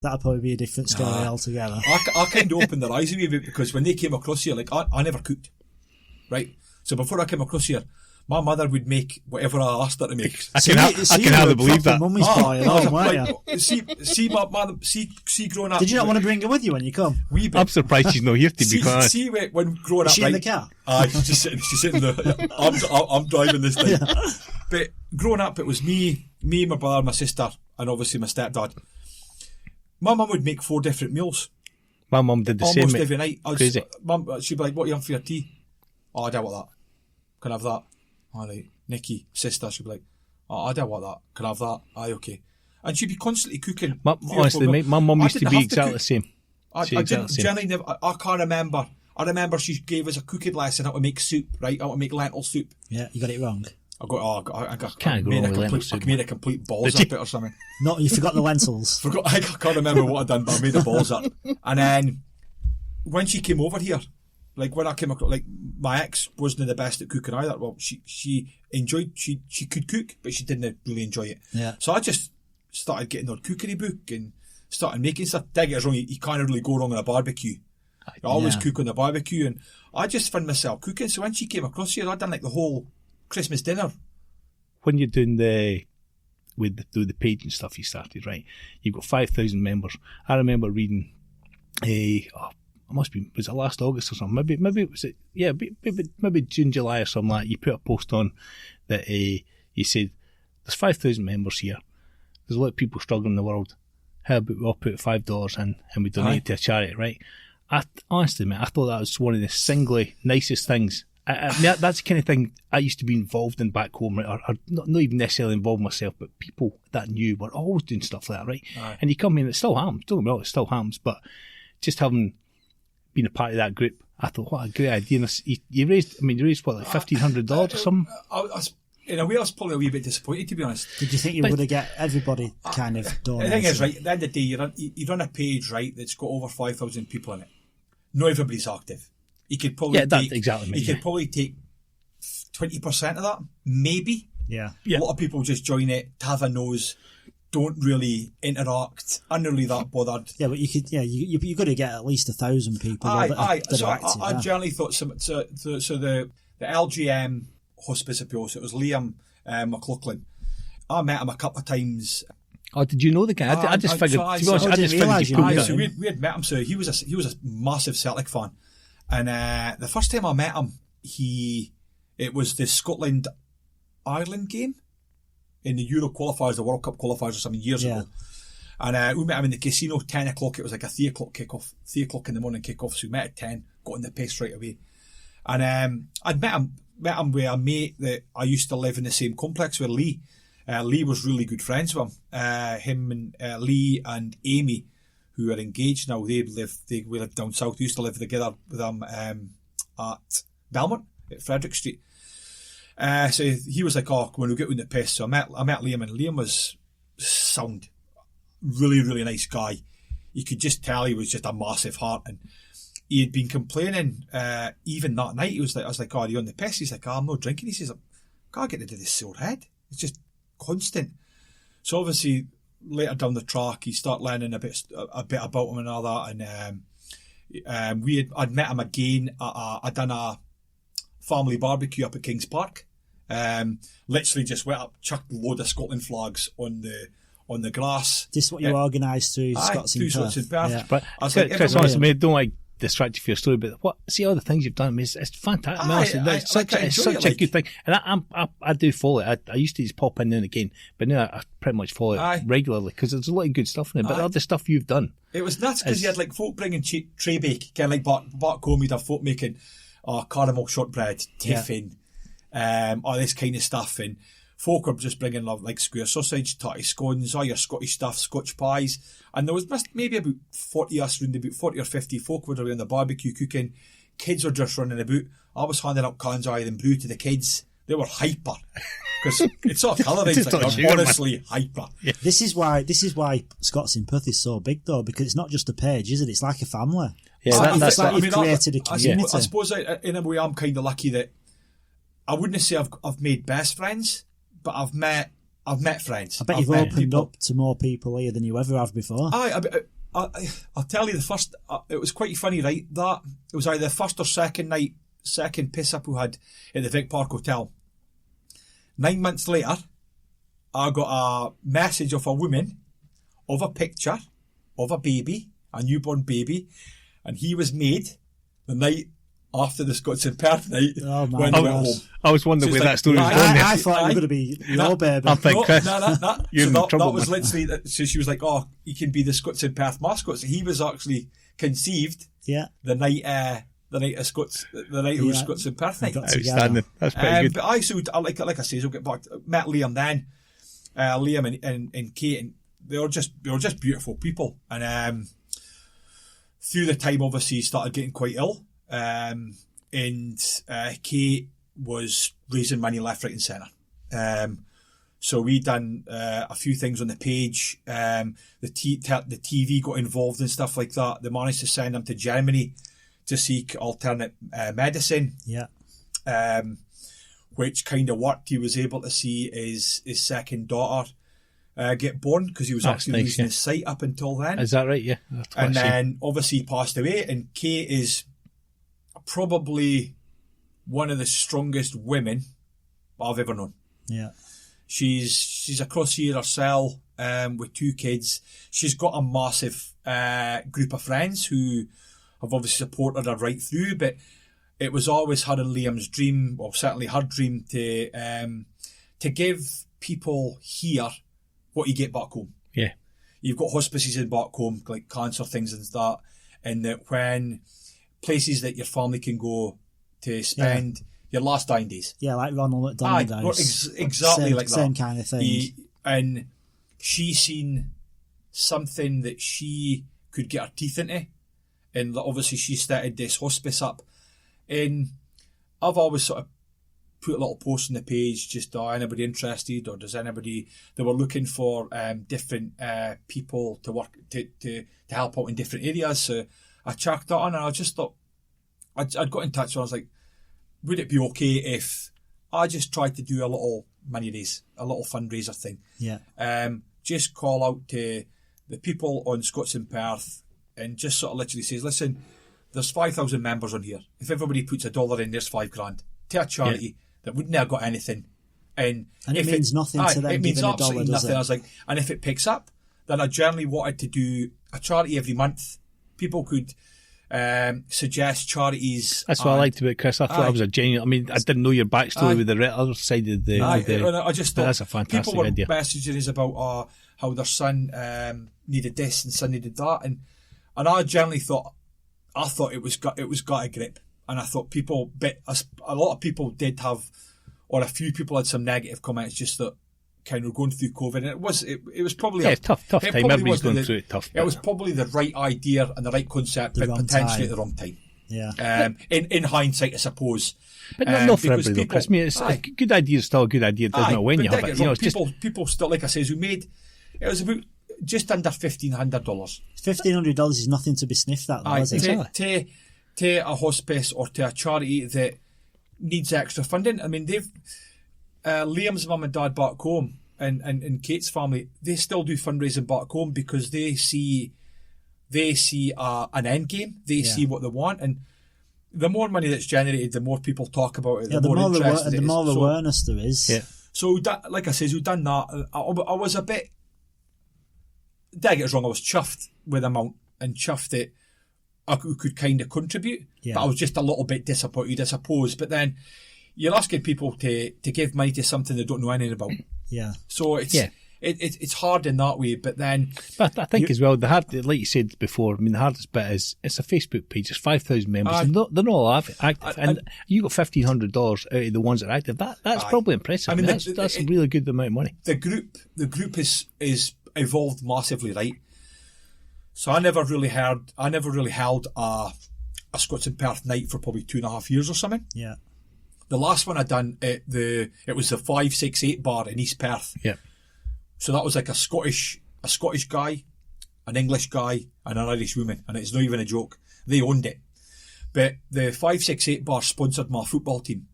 That'll probably be a different story altogether. I kind of opened their eyes a wee bit because when they came across here, like I never cooked, right? So before I came across here, my mother would make whatever I asked her to make. I can hardly believe that. Mummy's boy alone, weren't you? See, growing up. Did you not want to bring her with you when you come? I'm surprised she's not here to be honest. See when growing up. Is she in the car? She's sitting there. I'm driving this thing. Yeah. But growing up, it was me, my brother, my sister, and obviously my stepdad. My mum would make 4 different meals. My mum did the almost same. Almost every night. Crazy. Mum, she'd be like, "What are you on for your tea?" "Oh, I don't want that." "Can I have that?" "All right." Nikki, sister, she'd be like, "Oh, I don't want that." "Can I have that?" "Aye, okay." And she'd be constantly cooking. Honestly, mate, my mum used to be exactly the same. I can't remember. I remember she gave us a cooking lesson how to make soup, right? How to make lentil soup. Yeah, you got it wrong. I made a complete balls up it or something. No, you forgot the lentils. I can't remember what I'd done, but I made the balls up. And then when she came over here, like when I came across, like my ex wasn't the best at cooking either. Well, she enjoyed, she could cook, but she didn't really enjoy it. Yeah. So I just started getting her cookery book and started making stuff. Don't get us wrong, you can't really go wrong on a barbecue. You always cook on the barbecue, and I just found myself cooking. So when she came across here, I'd done like the whole Christmas dinner. When you're doing the page and stuff you started, right? You've got 5,000 members. I remember reading was it last August or something? Maybe it was maybe June, July or something like that. You put a post on that you said there's 5,000 members here. There's a lot of people struggling in the world. How about we all put $5 in and we donate it to a charity, right? Honestly, mate, I thought that was one of the singly nicest things. I mean, that's the kind of thing I used to be involved in back home, right? Or not even necessarily involved myself, but people that I knew were always doing stuff like that, right? Aye. And you come in, it still happens. Don't get me wrong, it still happens, but just having been a part of that group, I thought, what a great idea. And you raised what, like $1,500 or something? In a way, I was probably a wee bit disappointed, to be honest. Did you think you were going to get everybody kind of donating? The thing is, right, at the end of the day, you run a page, right, that's got over 5,000 people in it. Not everybody's active. You could probably probably take 20% of that, maybe. Yeah. A lot of people just join it to have a nose, don't really interact, aren't really that bothered. Yeah, but you've got to get at least 1,000 people. So I generally thought so the LGM hospice appeals, it was Liam McLaughlin. I met him a couple of times. Oh, did you know the guy? I just figured. I just figured you know. So we had met him. So he was a massive Celtic fan, and the first time I met him, it was the Scotland Ireland game in the Euro qualifiers, the World Cup qualifiers, or something years ago. And we met him in the casino. 10 o'clock. It was like a 3 o'clock kickoff. 3 o'clock in the morning kickoff. So we met at 10. Got in the piss right away, and I'd met him with a mate that I used to live in the same complex with, Lee. Lee was really good friends with him. Him and Lee and Amy, who are engaged now, we live down south. We used to live together with them at Belmont, at Frederick Street. So he was like, "Oh, when we get in the piss." So I met Liam, and Liam was sound, really, really nice guy. You could just tell he was just a massive heart, and he had been complaining even that night. I was like, "Oh, are you on the piss?" He's like, "Oh, I'm not drinking." He says, "I can't get rid of this sore head. It's just constant." So obviously later down the track, you start learning a bit about him and all that. And I'd met him again. I'd done a family barbecue up at Kings Park. Literally just went up, chucked a load of Scotland flags on the grass. This is what you organised through Scots in Perth. Yeah. But I was like, Chris, honestly, mate, don't like distract you for your story, but see all the things you've done. I mean, it's fantastic. It's such a good thing, and I do follow it. I used to just pop in and again, but now I pretty much follow it regularly because there's a lot of good stuff in it. But all the stuff you've done, it was nuts because you had like folk bringing tray bake, kind of like back home. You'd have folk making caramel shortbread, tiffin, all this kind of stuff, and folk are just bringing like square sausage, tatty scones, all your Scottish stuff, Scotch pies. And there was maybe about 40 or 50 folk were around the barbecue cooking. Kids were just running about. I was handing out cans of Ireland brew to the kids. They were hyper. Because it's all colouring, but they're honestly hyper. Yeah. This is why Scots in Perth is so big though, because it's not just a page, is it? It's like a family. Yeah, it's like you've created a community. I suppose in a way I'm kind of lucky that I wouldn't say I've made best friends, but I've met I've met friends. I bet I've you've met opened people. up to more people here than you ever have before. I'll tell you the first. It was quite funny, right? That it was either the first or second piss up we had at the Vic Park Hotel. 9 months later, I got a message of a woman, of a picture, of a baby, a newborn baby, and he was made the night after the Scots in Perth night Oh, my when I went gosh. home. I was wondering where like, that story was going. I thought it was going to be your baby. I'm thinking, Chris, No. you're in So trouble, that was man. literally, so she was like, oh, he can be the Scots in Perth mascot. So he was actually conceived Yeah. the night of Scots, the night it was Yeah. Scots in Perth night. Got together. Outstanding. That's pretty good. But like I say, we'll get back. Met Liam then, Liam and Kate, and they were just beautiful people. And through the time, obviously, he started getting quite ill. And Kate was raising money left, right, and centre. So we done a few things on the page. The TV got involved and stuff like that. They managed to send him to Germany to seek alternate medicine. Yeah. Which kind of worked. He was able to see his second daughter get born because he was That's actually nice, losing yeah. his sight up until then. Is that right? Yeah. That's quite And a shame. then obviously he passed away. And Kate is probably one of the strongest women I've ever known. Yeah. She's across here herself with 2 kids. She's got a massive group of friends who have obviously supported her right through, but it was always her and Liam's dream, or certainly her dream, to give people here what you get back home. Yeah. You've got hospices in back home, like cancer things and that, and that when places that your family can go to spend your last dying days. Yeah, like Ronald McDonald Aye, House. exactly Same- like that. Same kind of thing. And she seen something that she could get her teeth into, and obviously she started this hospice up. And I've always sort of put a little post on the page, just anybody interested, or does anybody, they were looking for different people to work to help out in different areas. So I chucked that on, and I just thought I'd got in touch, and I was like, would it be okay if I just tried to do a little money raise, a little fundraiser thing? Yeah. Just call out to the people on Scots in Perth and just sort of literally says, listen, there's 5,000 members on here. If everybody puts $1 in, there's $5,000 to a charity that wouldn't have got anything. And it means nothing to them it means giving absolutely $1, does nothing. it? I was like, and if it picks up, then I generally wanted to do a charity every month. People could suggest charities. That's what I liked about Chris. I thought it was a genuine. I mean, I didn't know your backstory with the other side of the. I just thought that's a fantastic people were idea. messaging us about how their son needed this and son needed that, and I generally thought it was got a grip, and I thought people, but a lot of people did have, or a few people had some negative comments, just that kind of going through COVID, and it was probably tough time. Everybody's going through it tough. It was probably the right idea and the right concept, The but wrong potentially time. at the wrong time. Yeah. In hindsight, I suppose. But not for because everybody, though, Chris. I mean, it's a good idea is still a good idea. It doesn't matter when but you have don't it. get You know, wrong, it's just people still, like I says, we made, it was about just under $1,500. $1,500 is nothing to be sniffed at, though, is it? To a hospice or to a charity that needs extra funding. I mean, Liam's mum and dad back home and Kate's family, they still do fundraising back home because they see an end game. They see what they want, and the more money that's generated, the more people talk about it. Yeah, the more interested the more awareness there is. Yeah. So, like I says, we've done that. I was a bit. Don't get us wrong, I was chuffed with the amount and chuffed that I could kind of contribute. Yeah. But I was just a little bit disappointed, I suppose. But then you're asking people to give money to something they don't know anything about. Yeah. So it's hard in that way. But then, But I think as well, like you said before, I mean, the hardest bit is it's a Facebook page. There's 5,000 members. And they're not all active. And you got $1,500 out of the ones that are active. That's probably impressive. I mean, that's a really good amount of money. The group is evolved massively, right? So I never really held a Scots in Perth night for probably 2.5 years or something. Yeah. The last one I done it was the 568 bar in East Perth. Yeah. So that was like a Scottish guy, an English guy, and an Irish woman, and it's not even a joke. They owned it. But the 568 bar sponsored my football team.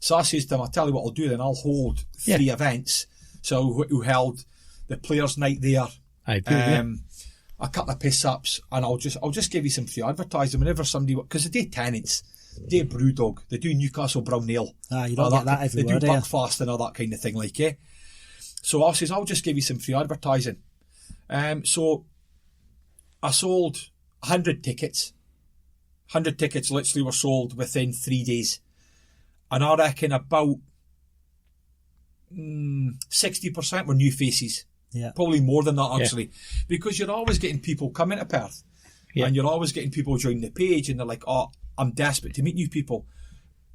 So I says to them, I'll tell you what I'll do then, I'll hold 3 events so who held the players' night there. I do. Yeah. A couple of piss ups, and I'll just give you some free advertising whenever somebody, because they do tenants, they do Brewdog, they do Newcastle Brown Ale. You don't get that everywhere, they do Buckfast and all that kind of thing, like, yeah. So I says, I'll just give you some free advertising. So I sold 100 tickets. 100 tickets literally were sold within 3 days. And I reckon about 60% were new faces. Yeah. Probably more than that, actually. Because you're always getting people coming to Perth. Yeah. And you're always getting people joining the page, and they're like, oh, I'm desperate to meet new people.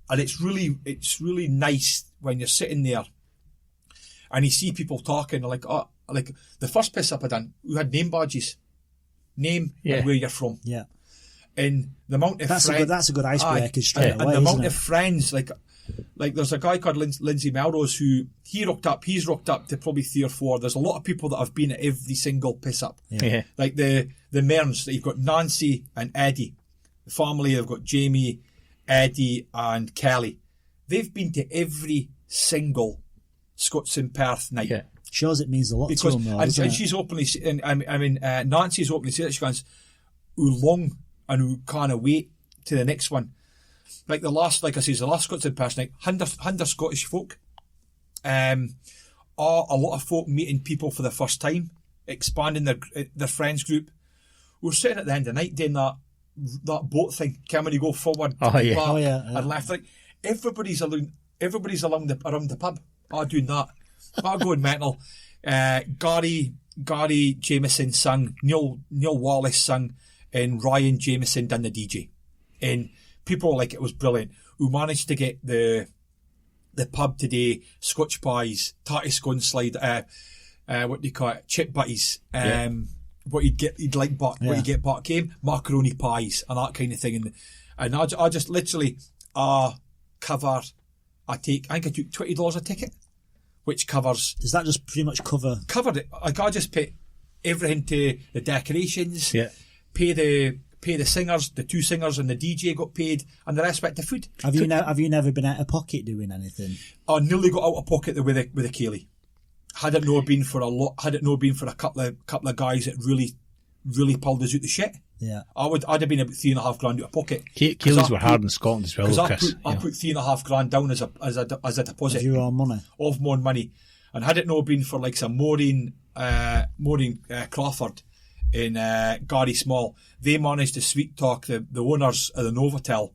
And it's really nice when you're sitting there and you see people talking, like, oh, like the first piss up I done, we had name badges. Name and where you're from. Yeah. And the amount of that's a good icebreaker straight away. And the amount of friends, like there's a guy called Lindsay Melrose who he's rocked up to probably 3 or 4. There's a lot of people that have been at every single piss up. Yeah. Like the Mearns, you've got Nancy and Eddie. The family, they've got Jamie, Eddie and Kelly. They've been to every single Scots in Perth night. Yeah. Shows it means a lot to them, though, and she's openly, Nancy's openly said that, she goes, who long and who can't wait to the next one. Like the last Scots in Perth night, 100 Scottish folk. A lot of folk meeting people for the first time, expanding their friends group. We're sitting at the end of the night doing that boat thing. Can when you go forward, back, and left, like everybody's around the pub. Doing that. Going mental. Gary Jameson sung, Neil Wallace sung, and Ryan Jameson done the DJ. And people were like, it was brilliant. We managed to get the pub today, Scotch pies, tarty scone slide, what do you call it, chip butties, what you'd get back came, macaroni pies and that kind of thing. And I just literally I took $20 a ticket, which covers... Does that just pretty much covered it? Like, I just pay everything to the decorations, pay the singers, the 2 singers and the DJ got paid, and the rest went to food. Have you never been out of pocket doing anything? I nearly got out of pocket with a Kaylee. Had it not been for a couple of guys that really pulled us out the shit. Yeah, I'd have been about $3,500 out of pocket. Kayleys were hard in Scotland as well, Chris. I put $3,500 down as a deposit of your own money. Of my own money, and had it not been for like some Maureen Crawford in Gary Small, they managed to sweet talk the owners of the Novotel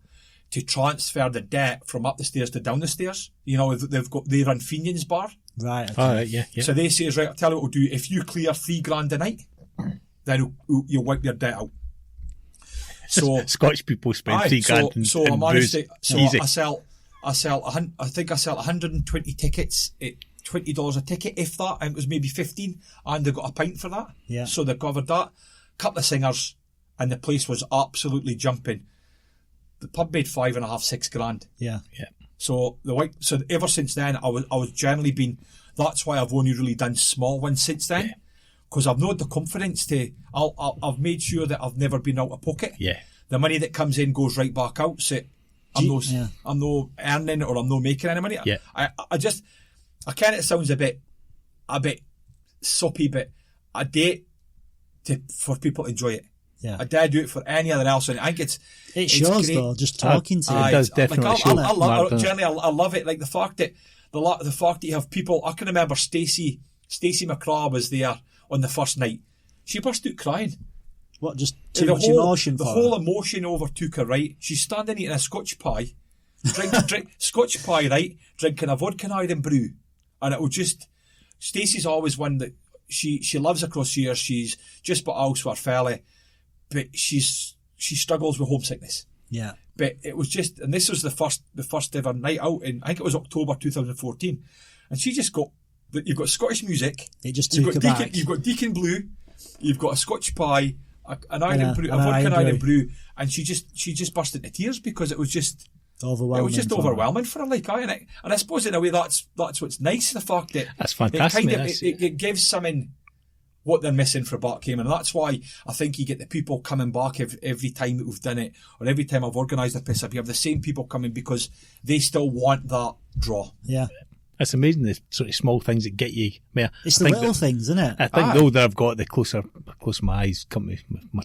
to transfer the debt from up the stairs to down the stairs. You know, they run Fenian's bar. Right. Okay. All right. Yeah. So they say, right, I'll tell you what we'll do. If you clear $3,000 a night, then you'll wipe your debt out. So Scottish people spend $3,000 so I managed booze. So easy. I sell 120 tickets at $20 a ticket, if that, and it was maybe 15, and they got a pint for that. Yeah. So they covered that. Couple of singers, and the place was absolutely jumping. The pub made $5,500, $6,000. Yeah. Yeah. So ever since then, I was generally been. That's why I've only really done small ones since then, because I've not the confidence to. I've made sure that I've never been out of pocket. Yeah. The money that comes in goes right back out. So I'm no earning or I'm no making any money. Yeah. I kind of sounds a bit soppy, but I date for people to enjoy it. Yeah. I dare do it for any other else, and I think it shows great. Though, just talking to you. It does definitely show. I love it. Like the fact that you have people. I can remember Stacey McCraw was there on the first night. She burst out crying. What? Just too much emotion. The whole emotion overtook her. Right, she's standing eating a Scotch pie, drink Scotch pie, right, drinking a vodka Iron brew, and it will just. Stacey's always one that she lives across here. She's just bought a house with her fella. But she struggles with homesickness. Yeah. But it was just, and this was the first ever night out in, I think it was October 2014, and she just got, you've got Scottish music. It just took her back. You've got Deacon Blue, you've got a Scotch pie, an Iron brew, a vodka Iron brew, and she just burst into tears because it was just overwhelming. It was just overwhelming for her, like, and I suppose in a way that's what's nice, the fact that that's fantastic. It gives something what they're missing for Bart Cayman, and that's why I think you get the people coming back every time that we've done it, or every time I've organised a piss up. You have the same people coming because they still want that draw. Yeah. It's amazing the sort of small things that get you. It's the little things, isn't it? I think the older I've got, the closer my eyes come to my